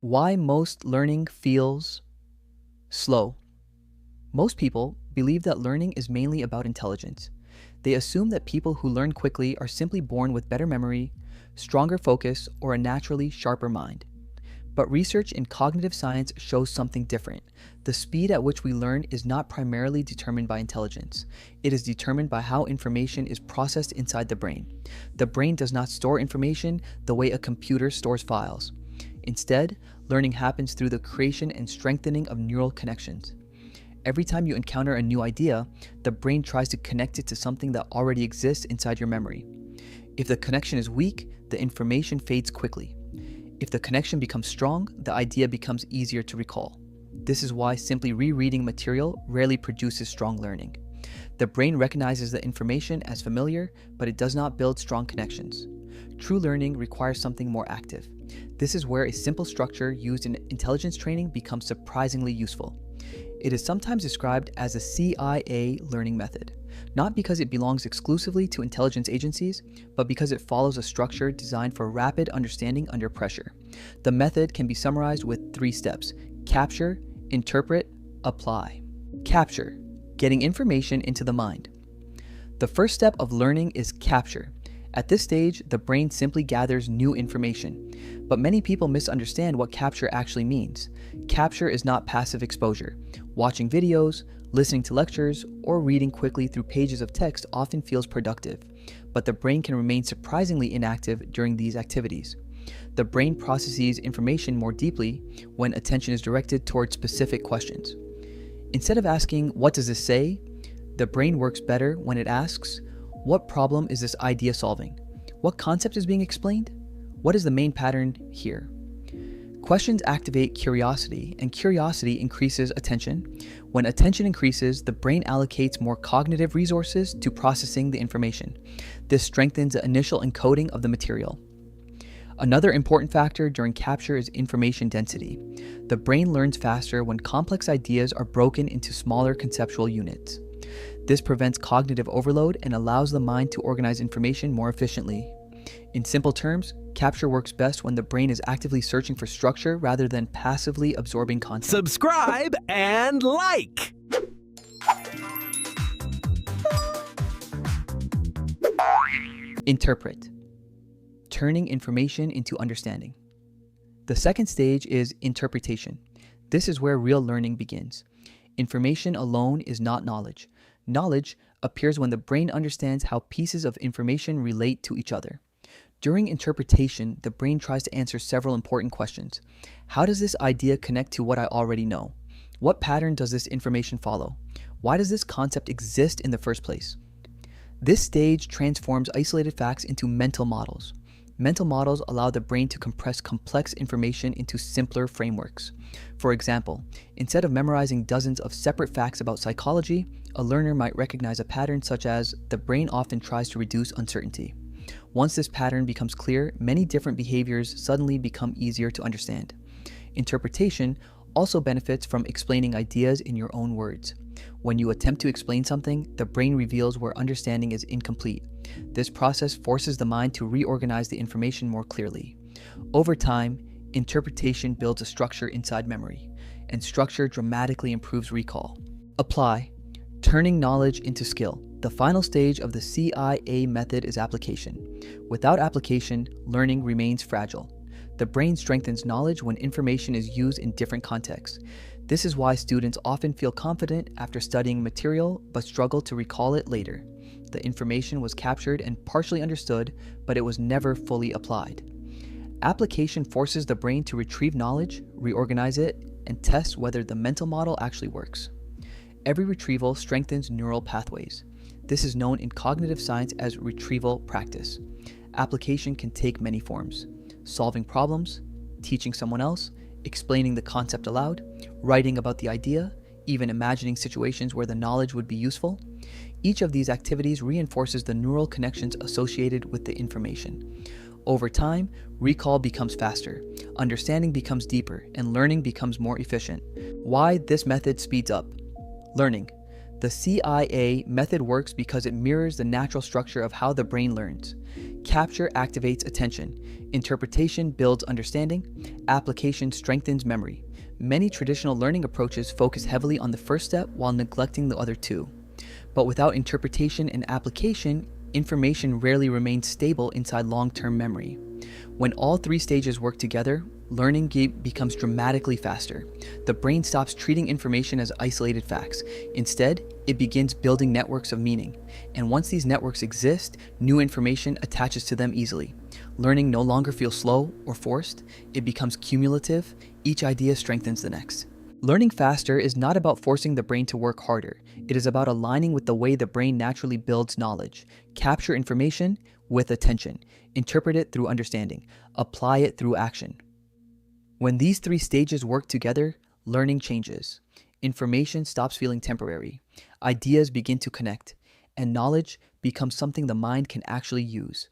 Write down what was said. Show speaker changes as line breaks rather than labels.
Why most learning feels slow. Most people believe that learning is mainly about intelligence. They assume that people who learn quickly are simply born with better memory, stronger focus, or a naturally sharper mind. But research in cognitive science shows something different. The speed at which we learn is not primarily determined by intelligence. It is determined by how information is processed inside the brain. The brain does not store information the way a computer stores files. Instead, learning happens through the creation and strengthening of neural connections. Every time you encounter a new idea, the brain tries to connect it to something that already exists inside your memory. If the connection is weak, the information fades quickly. If the connection becomes strong, the idea becomes easier to recall. This is why simply rereading material rarely produces strong learning. The brain recognizes the information as familiar, but it does not build strong connections. True learning requires something more active. This is where a simple structure used in intelligence training becomes surprisingly useful. It is sometimes described as a CIA learning method, not because it belongs exclusively to intelligence agencies, but because it follows a structure designed for rapid understanding under pressure. The method can be summarized with 3 steps: capture, interpret, apply. Capture, getting information into the mind. The first step of learning is capture. At this stage, the brain simply gathers new information. But many people misunderstand what capture actually means. Capture is not passive exposure. Watching videos, listening to lectures, or reading quickly through pages of text often feels productive, but the brain can remain surprisingly inactive during these activities. The brain processes information more deeply when attention is directed toward specific questions. Instead of asking, "What does this say?" the brain works better when it asks, "What problem is this idea solving? What concept is being explained? What is the main pattern here?" Questions activate curiosity, and curiosity increases attention. When attention increases, the brain allocates more cognitive resources to processing the information. This strengthens the initial encoding of the material. Another important factor during capture is information density. The brain learns faster when complex ideas are broken into smaller conceptual units. This prevents cognitive overload and allows the mind to organize information more efficiently. In simple terms, capture works best when the brain is actively searching for structure rather than passively absorbing content.
Subscribe and like!
Interpret, turning information into understanding. The second stage is interpretation. This is where real learning begins. Information alone is not knowledge. Knowledge appears when the brain understands how pieces of information relate to each other. During interpretation, the brain tries to answer several important questions. How does this idea connect to what I already know? What pattern does this information follow? Why does this concept exist in the first place? This stage transforms isolated facts into mental models. Mental models allow the brain to compress complex information into simpler frameworks. For example, instead of memorizing dozens of separate facts about psychology, a learner might recognize a pattern such as the brain often tries to reduce uncertainty. Once this pattern becomes clear, many different behaviors suddenly become easier to understand. Interpretation also benefits from explaining ideas in your own words. When you attempt to explain something, the brain reveals where understanding is incomplete. This process forces the mind to reorganize the information more clearly. Over time, interpretation builds a structure inside memory, and structure dramatically improves recall. Apply, turning knowledge into skill. The final stage of the CIA method is application. Without application, learning remains fragile. The brain strengthens knowledge when information is used in different contexts. This is why students often feel confident after studying material but struggle to recall it later. The information was captured and partially understood, but it was never fully applied. Application forces the brain to retrieve knowledge, reorganize it, and test whether the mental model actually works. Every retrieval strengthens neural pathways. This is known in cognitive science as retrieval practice. Application can take many forms: solving problems, teaching someone else, explaining the concept aloud, writing about the idea, even imagining situations where the knowledge would be useful. Each of these activities reinforces the neural connections associated with the information. Over time, recall becomes faster, understanding becomes deeper, and learning becomes more efficient. Why this method speeds up learning. The CIA method works because it mirrors the natural structure of how the brain learns. Capture activates attention, interpretation builds understanding, application strengthens memory. Many traditional learning approaches focus heavily on the first step while neglecting the other two. But without interpretation and application, information rarely remains stable inside long-term memory. When all three stages work together, learning becomes dramatically faster. The brain stops treating information as isolated facts. Instead, it begins building networks of meaning. And once these networks exist, new information attaches to them easily. Learning no longer feels slow or forced. It becomes cumulative. Each idea strengthens the next. Learning faster is not about forcing the brain to work harder. It is about aligning with the way the brain naturally builds knowledge. Capture information with attention. Interpret it through understanding. Apply it through action. When these three stages work together, learning changes. Information stops feeling temporary. Ideas begin to connect. And knowledge becomes something the mind can actually use.